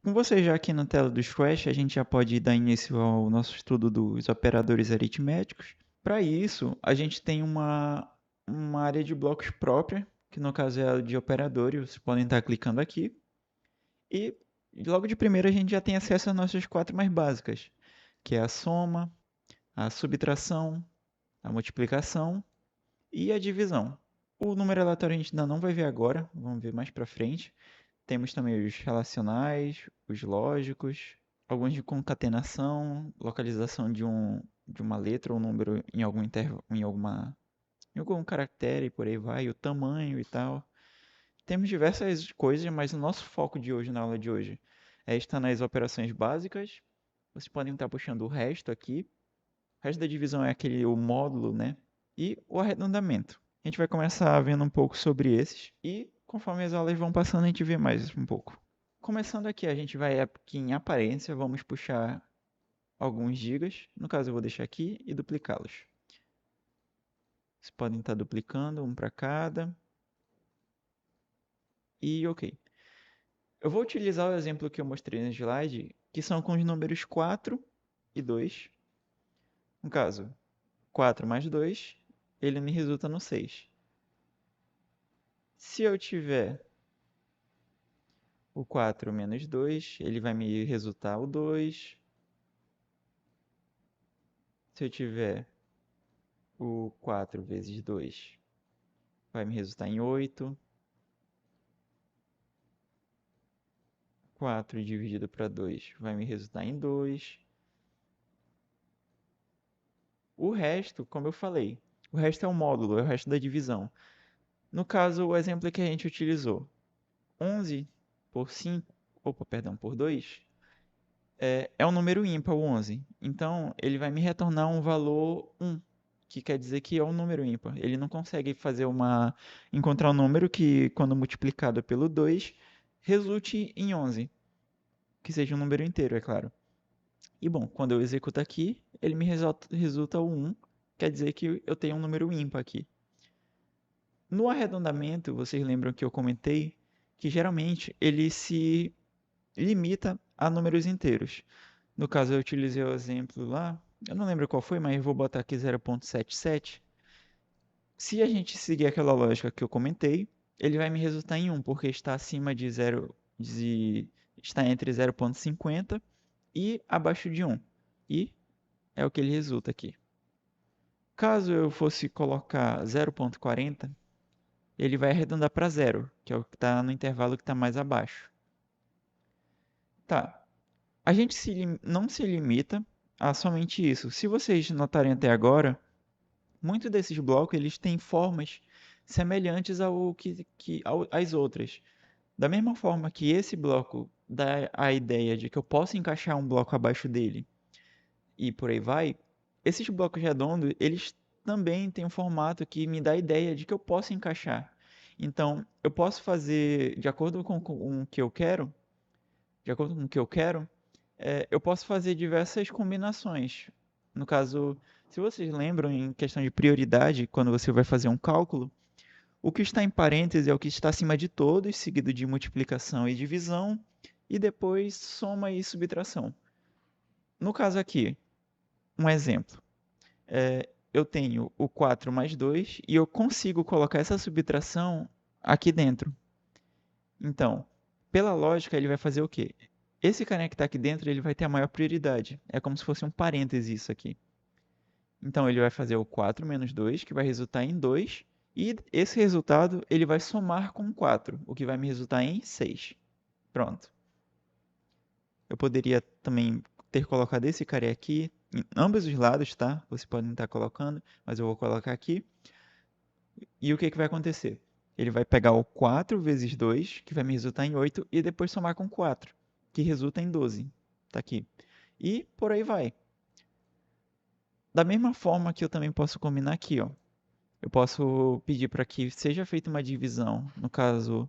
Com você já aqui na tela do Scratch, a gente já pode dar início ao nosso estudo dos operadores aritméticos. Para isso, a gente tem uma área de blocos própria, que no caso é a de operadores, vocês podem estar clicando aqui. E logo de primeira a gente já tem acesso às nossas quatro mais básicas, que é a soma, a subtração, a multiplicação e a divisão. O número aleatório a gente ainda não vai ver agora, vamos ver mais para frente. Temos também os relacionais, os lógicos, alguns de concatenação, localização de uma letra ou número em algum em algum caractere e por aí vai, o tamanho e tal. Temos diversas coisas, mas o nosso foco de hoje, na aula de hoje, é estar nas operações básicas. Vocês podem estar puxando o resto aqui. O resto da divisão é o módulo, né? E o arredondamento. A gente vai começar vendo um pouco sobre esses e conforme as aulas vão passando a gente vê mais um pouco. Começando aqui, a gente vai aqui em aparência, vamos puxar alguns gigas. No caso eu vou deixar aqui e duplicá-los. Vocês podem estar duplicando um para cada. E ok. Eu vou utilizar o exemplo que eu mostrei no slide, que são com os números 4 e 2. No caso, 4 mais 2, ele me resulta no 6. Se eu tiver o 4 menos 2, ele vai me resultar o 2. Se eu tiver o 4 vezes 2, vai me resultar em 8. 4 dividido para 2 vai me resultar em 2. O resto, como eu falei, o resto é o módulo, é o resto da divisão. No caso, o exemplo que a gente utilizou, 11 por 5, opa, perdão, por 2, é um número ímpar, o 11. Então, ele vai me retornar um valor 1, que quer dizer que é um número ímpar. Ele não consegue encontrar um número que, quando multiplicado pelo 2, resulte em 11, que seja um número inteiro, é claro. E bom, quando eu executo aqui, ele me resulta o 1, quer dizer que eu tenho um número ímpar aqui. No arredondamento, vocês lembram que eu comentei que geralmente ele se limita a números inteiros. No caso, eu utilizei o exemplo lá, eu não lembro qual foi, mas vou botar aqui 0,77. Se a gente seguir aquela lógica que eu comentei, ele vai me resultar em 1, porque está acima de 0, está entre 0,50 e abaixo de 1. E é o que ele resulta aqui. Caso eu fosse colocar 0,40, ele vai arredondar para 0, que é o que está no intervalo que está mais abaixo. Tá, a gente não se limita a somente isso. Se vocês notarem até agora, muitos desses blocos eles têm formas semelhantes às outras. Da mesma forma que esse bloco dá a ideia de que eu posso encaixar um bloco abaixo dele e por aí vai, esses blocos redondos, eles também têm um formato que me dá a ideia de que eu posso encaixar. Então, eu posso fazer, de acordo com o que eu quero, de acordo com o que eu quero, eu posso fazer diversas combinações. No caso, se vocês lembram, em questão de prioridade, quando você vai fazer um cálculo, o que está em parênteses é o que está acima de todos, seguido de multiplicação e divisão, e depois soma e subtração. No caso aqui, um exemplo. Eu tenho o 4 mais 2 e eu consigo colocar essa subtração aqui dentro. Então, pela lógica, ele vai fazer o quê? Esse carinha que está aqui dentro, ele vai ter a maior prioridade. É como se fosse um parêntese isso aqui. Então, ele vai fazer o 4 menos 2, que vai resultar em 2. E esse resultado, ele vai somar com 4, o que vai me resultar em 6. Pronto. Eu poderia também ter colocado esse cara aqui em ambos os lados, tá? Você pode estar colocando, mas eu vou colocar aqui. E o que que vai acontecer? Ele vai pegar o 4 vezes 2, que vai me resultar em 8, e depois somar com 4, que resulta em 12. Tá aqui. E por aí vai. Da mesma forma que eu também posso combinar aqui, ó. Eu posso pedir para que seja feita uma divisão. No caso,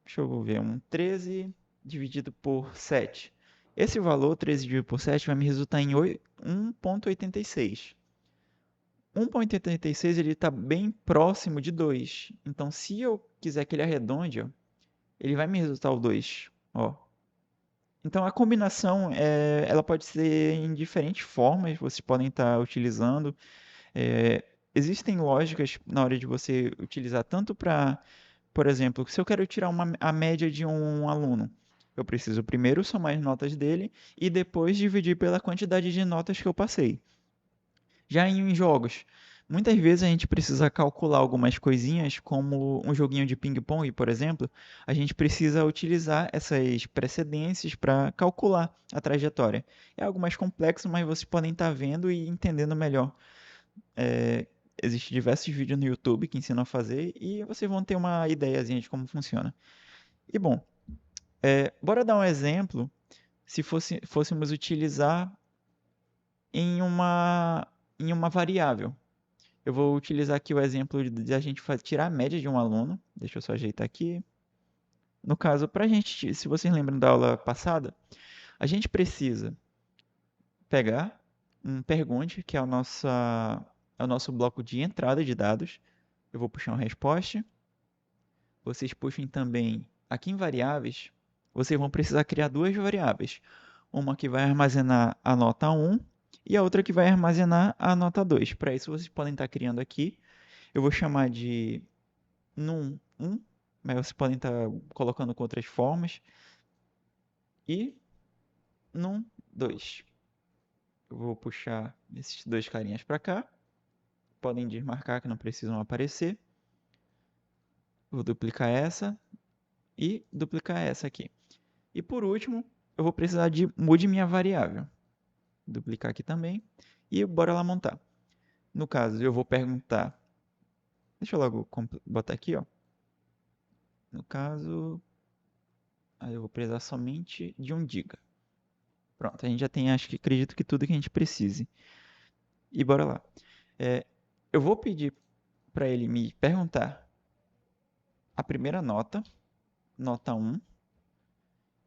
deixa eu ver, um 13 dividido por 7. Esse valor, 13 dividido por 7, vai me resultar em 1,86. 1,86 ele está bem próximo de 2. Então, se eu quiser que ele arredonde, ó, ele vai me resultar o 2. Ó, Então, a combinação, ela pode ser em diferentes formas, vocês podem estar utilizando. É, existem lógicas na hora de você utilizar tanto para, por exemplo, se eu quero tirar a média de um aluno, eu preciso primeiro somar as notas dele e depois dividir pela quantidade de notas que eu passei. Já em jogos, muitas vezes a gente precisa calcular algumas coisinhas, como um joguinho de ping-pong, por exemplo, a gente precisa utilizar essas precedências para calcular a trajetória. É algo mais complexo, mas vocês podem estar vendo e entendendo melhor. É, Existem diversos vídeos no YouTube que ensinam a fazer e vocês vão ter uma ideiazinha de como funciona. E bom, bora dar um exemplo se fôssemos utilizar em uma variável. Eu vou utilizar aqui o exemplo de a gente tirar a média de um aluno. Deixa eu só ajeitar aqui. No caso, para a gente, se vocês lembram da aula passada, a gente precisa pegar um pergunte, que é o nosso bloco de entrada de dados. Eu vou puxar um resposta. Vocês puxem também aqui em variáveis. Vocês vão precisar criar duas variáveis. Uma que vai armazenar a nota 1 e a outra que vai armazenar a nota 2. Para isso, vocês podem estar criando aqui. Eu vou chamar de num1, mas vocês podem estar colocando com outras formas. E num2. Eu vou puxar esses dois carinhas para cá. Podem desmarcar que não precisam aparecer. Vou duplicar essa e duplicar essa aqui. E por último, eu vou precisar de mude minha variável. Duplicar aqui também. E bora lá montar. No caso, eu vou perguntar. Deixa eu logo botar aqui, ó. No caso, aí eu vou precisar somente de 1 GB. Pronto, a gente já tem, acho que acredito que tudo que a gente precise. E bora lá. Eu vou pedir para ele me perguntar a primeira nota, nota 1.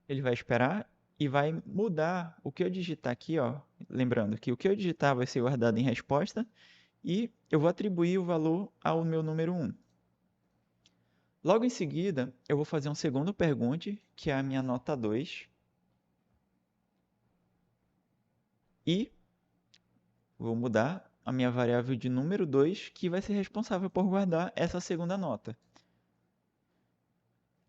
Ele vai esperar e vai mudar o que eu digitar aqui, ó. Lembrando que o que eu digitar vai ser guardado em resposta e eu vou atribuir o valor ao meu número 1. Logo em seguida, eu vou fazer um segundo pergunte, que é a minha nota 2. E vou mudar a minha variável de número 2, que vai ser responsável por guardar essa segunda nota.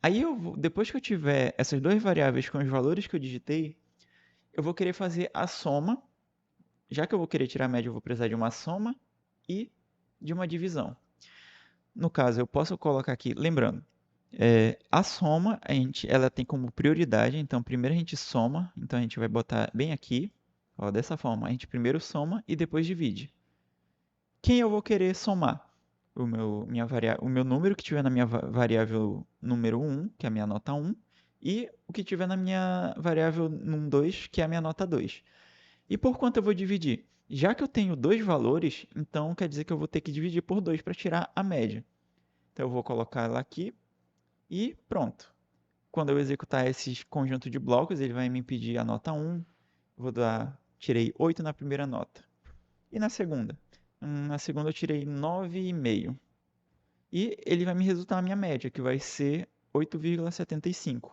Aí, depois que eu tiver essas duas variáveis com os valores que eu digitei, eu vou querer fazer a soma. Já que eu vou querer tirar a média, eu vou precisar de uma soma e de uma divisão. No caso, eu posso colocar aqui, lembrando, a soma, ela tem como prioridade, então primeiro a gente soma, então a gente vai botar bem aqui, ó, dessa forma, a gente primeiro soma e depois divide. Quem eu vou querer somar? O meu número que tiver na minha variável número 1, que é a minha nota 1, e o que tiver na minha variável num2, que é a minha nota 2. E por quanto eu vou dividir? Já que eu tenho dois valores, então quer dizer que eu vou ter que dividir por 2 para tirar a média. Então eu vou colocar ela aqui e pronto. Quando eu executar esse conjunto de blocos, ele vai me pedir a nota 1. Tirei 8 na primeira nota. E na segunda? Na segunda eu tirei 9,5. E ele vai me resultar a minha média, que vai ser 8,75.